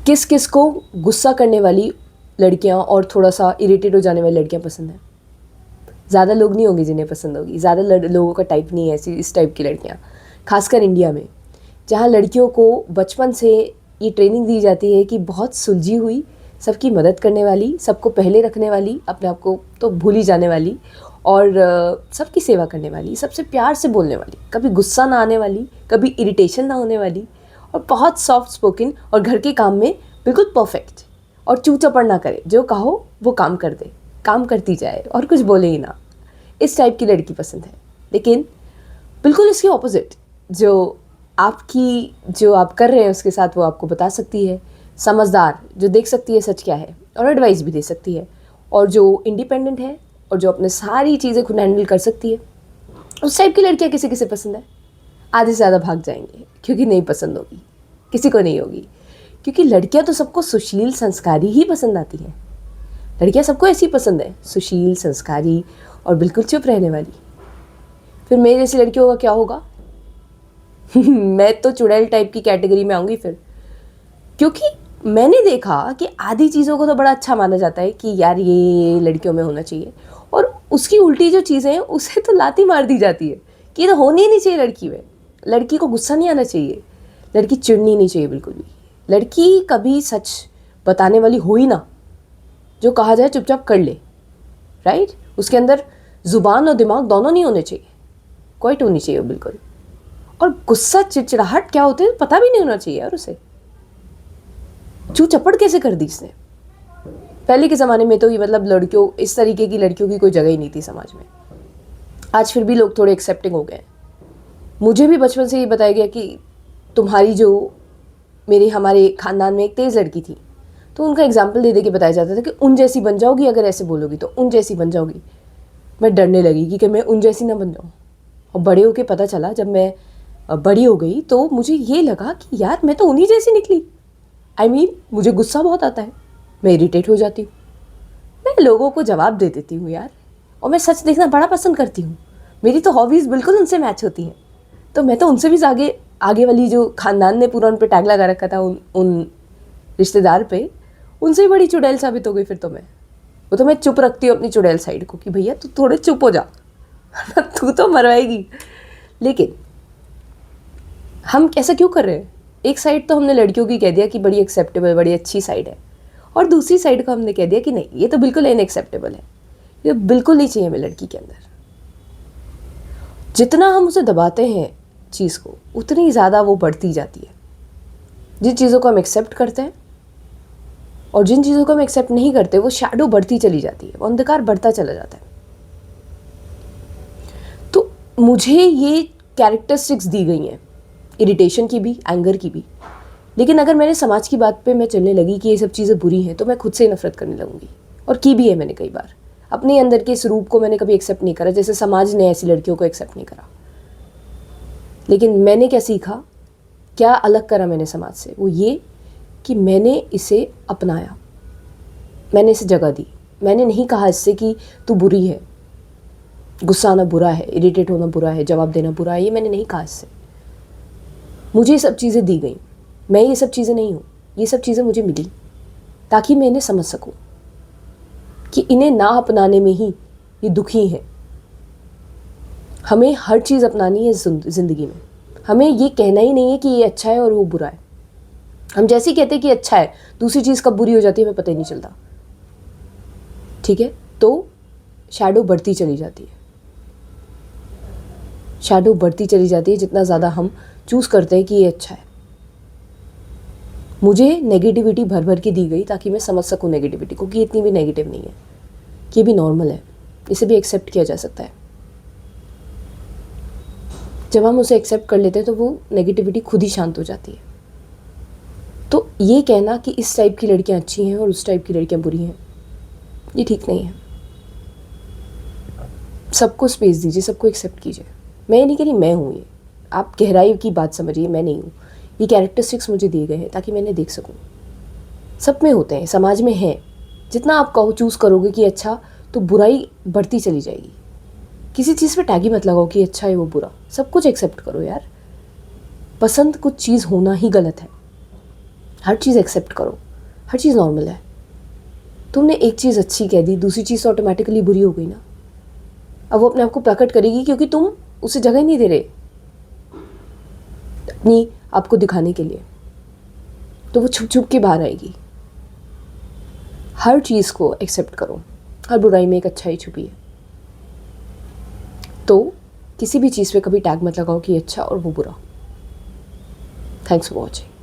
किस किस को गुस्सा करने वाली लड़कियां और थोड़ा सा इरिटेट हो जाने वाली लड़कियां पसंद हैं? ज़्यादा लोग नहीं होंगे जिन्हें पसंद होगी, ज़्यादा लोगों का टाइप नहीं है ऐसी इस टाइप की लड़कियां, खासकर इंडिया में, जहाँ लड़कियों को बचपन से ये ट्रेनिंग दी जाती है कि बहुत सुलझी हुई, सबकी मदद करने वाली, सबको पहले रखने वाली, अपने आप को तो भूल ही जाने वाली, और सबकी सेवा करने वाली, सबसे प्यार से बोलने वाली, कभी गुस्सा ना आने वाली, कभी इरिटेशन ना होने वाली, और बहुत सॉफ्ट स्पोकन, और घर के काम में बिल्कुल परफेक्ट, और चू चपड़ ना करे, जो कहो वो काम कर दे, काम करती जाए और कुछ बोले ही ना। इस टाइप की लड़की पसंद है। लेकिन बिल्कुल इसके ऑपोजिट, जो आप कर रहे हैं उसके साथ वो आपको बता सकती है, समझदार, जो देख सकती है सच क्या है और एडवाइस भी दे सकती है, और जो इंडिपेंडेंट है और जो अपने सारी चीज़ें खुद हैंडल कर सकती है, उस टाइप की लड़कियाँ किसे किसे पसंद है? आधे से ज़्यादा भाग जाएंगे, क्योंकि नहीं पसंद होगी, किसी को नहीं होगी, क्योंकि लड़कियाँ तो सबको सुशील संस्कारी ही पसंद आती हैं। लड़कियाँ सबको ऐसी पसंद है, सुशील, संस्कारी और बिल्कुल चुप रहने वाली। फिर मेरे जैसी लड़कियों का क्या होगा? मैं तो चुड़ैल टाइप की कैटेगरी में आऊँगी फिर, क्योंकि मैंने देखा कि आधी चीज़ों को तो बड़ा अच्छा माना जाता है कि यार ये लड़कियों में होना चाहिए, और उसकी उल्टी जो चीज़ें हैं उसे तो लाती मार दी जाती है कि ये तो होनी ही नहीं चाहिए लड़की में। लड़की को गुस्सा नहीं आना चाहिए, लड़की चिढ़नी नहीं चाहिए बिल्कुल भी, लड़की कभी सच बताने वाली हो ही ना, जो कहा जाए चुपचाप कर ले, राइट? उसके अंदर ज़ुबान और दिमाग दोनों नहीं होने चाहिए, क्वाइट होनी चाहिए बिल्कुल। और गुस्सा चिड़चिड़ाहट क्या होते हैं पता भी नहीं होना चाहिए यार उसे। चू चपड़ कैसे कर दी इसने? पहले के ज़माने में तो ये मतलब लड़कियों, इस तरीके की लड़कियों की कोई जगह ही नहीं थी समाज में। आज फिर भी लोग थोड़े एक्सेप्टिंग हो गए। मुझे भी बचपन से ये बताया गया कि तुम्हारी जो हमारे ख़ानदान में एक तेज़ लड़की थी, तो उनका एग्जाम्पल दे दे के बताया जाता था कि उन जैसी बन जाओगी, अगर ऐसे बोलोगी तो उन जैसी बन जाओगी। मैं डरने लगी कि मैं उन जैसी ना बन जाऊँ। और बड़े होके पता चला, जब मैं बड़ी हो गई तो मुझे ये लगा कि यार मैं तो उन्हीं जैसी निकली। मुझे गुस्सा बहुत आता है, मैं इरिटेट हो जाती हूँ, मैं लोगों को जवाब दे देती हूँ यार, और मैं सच देखना बड़ा पसंद करती हूँ। मेरी तो हॉबीज़ बिल्कुल उनसे मैच होती हैं। तो मैं तो उनसे भी आगे आगे वाली जो ख़ानदान ने पूरा उन पर टैग लगा रखा था, उन रिश्तेदार पे, उनसे ही बड़ी चुड़ैल साबित हो गई फिर तो मैं। वो तो मैं चुप रखती हूँ अपनी चुड़ैल साइड को कि भैया तू थोड़े चुप हो जा, तू तो मरवाएगी। लेकिन हम ऐसा क्यों कर रहे हैं? एक साइड तो हमने लड़कियों की कह दिया कि बड़ी एक्सेप्टेबल, बड़ी अच्छी साइड है, और दूसरी साइड को हमने कह दिया कि नहीं, ये तो बिल्कुल इनएक्सेप्टेबल है, ये बिल्कुल नहीं चाहिए हमें लड़की के अंदर। जितना हम उसे दबाते हैं चीज़ को, उतनी ज़्यादा वो बढ़ती जाती है। जिन चीज़ों को हम एक्सेप्ट करते हैं और जिन चीज़ों को हम एक्सेप्ट नहीं करते, वो शैडो बढ़ती चली जाती है, वो अंधकार बढ़ता चला जाता है। तो मुझे ये कैरेक्टरिस्टिक्स दी गई हैं, इरिटेशन की भी, एंगर की भी। लेकिन अगर मैंने समाज की बात पे मैं चलने लगी कि ये सब चीज़ें बुरी हैं, तो मैं खुद से नफरत करने लगूंगी, और की भी है मैंने कई बार। अपने अंदर के इस रूप को मैंने कभी एक्सेप्ट नहीं करा, जैसे समाज ने ऐसी लड़कियों को एक्सेप्ट नहीं करा। लेकिन मैंने क्या सीखा, क्या अलग करा मैंने समाज से, वो ये कि मैंने इसे अपनाया, मैंने इसे जगह दी। मैंने नहीं कहा इससे कि तू बुरी है, गुस्सा आना बुरा है, इरिटेट होना बुरा है, जवाब देना बुरा है, ये मैंने नहीं कहा इससे। मुझे ये सब चीज़ें दी गई, मैं ये सब चीज़ें नहीं हूँ, ये सब चीज़ें मुझे मिली ताकि मैं इन्हें समझ सकूँ कि इन्हें ना अपनाने में ही ये दुखी हैं। हमें हर चीज़ अपनानी है ज़िंदगी में। हमें ये कहना ही नहीं है कि ये अच्छा है और वो बुरा है। हम जैसे ही कहते हैं कि अच्छा है, दूसरी चीज़ कब बुरी हो जाती है हमें पता ही नहीं चलता। ठीक है, तो शैडो बढ़ती चली जाती है, शैडो बढ़ती चली जाती है जितना ज़्यादा हम चूज़ करते हैं कि ये अच्छा है। मुझे नेगेटिविटी भर भर के दी गई ताकि मैं समझ सकूं नेगेटिविटी को, कि इतनी भी नेगेटिव नहीं है, कि भी नॉर्मल है, इसे भी एक्सेप्ट किया जा सकता है। जब हम उसे एक्सेप्ट कर लेते हैं तो वो नेगेटिविटी खुद ही शांत हो जाती है। तो ये कहना कि इस टाइप की लड़कियां अच्छी हैं और उस टाइप की लड़कियां बुरी हैं, ये ठीक नहीं है। सबको स्पेस दीजिए, सबको एक्सेप्ट कीजिए। मैं ये नहीं कह रही मैं हूँ, ये आप गहराई की बात समझिए, मैं नहीं हूँ। ये कैरेक्टरिस्टिक्स मुझे दिए गए हैं ताकि मैंने देख सकूँ। सब में होते हैं, समाज में है। जितना आप कहो चूज़ करोगे कि अच्छा, तो बुराई बढ़ती चली जाएगी। किसी चीज़ पे टैग ही मत लगाओ कि अच्छा है वो बुरा, सब कुछ एक्सेप्ट करो यार। पसंद कुछ चीज़ होना ही गलत है। हर चीज़ एक्सेप्ट करो, हर चीज़ नॉर्मल है। तुमने एक चीज़ अच्छी कह दी, दूसरी चीज़ ऑटोमेटिकली बुरी हो गई ना। अब वो अपने आप को प्रकट करेगी क्योंकि तुम उसे जगह नहीं दे रहे अपनी आपको दिखाने के लिए, तो वो छुप छुप के बाहर आएगी। हर चीज़ को एक्सेप्ट करो, हर बुराई में एक अच्छाई छुपी है। तो किसी भी चीज़ पे कभी टैग मत लगाओ कि अच्छा और वो बुरा। Thanks for watching.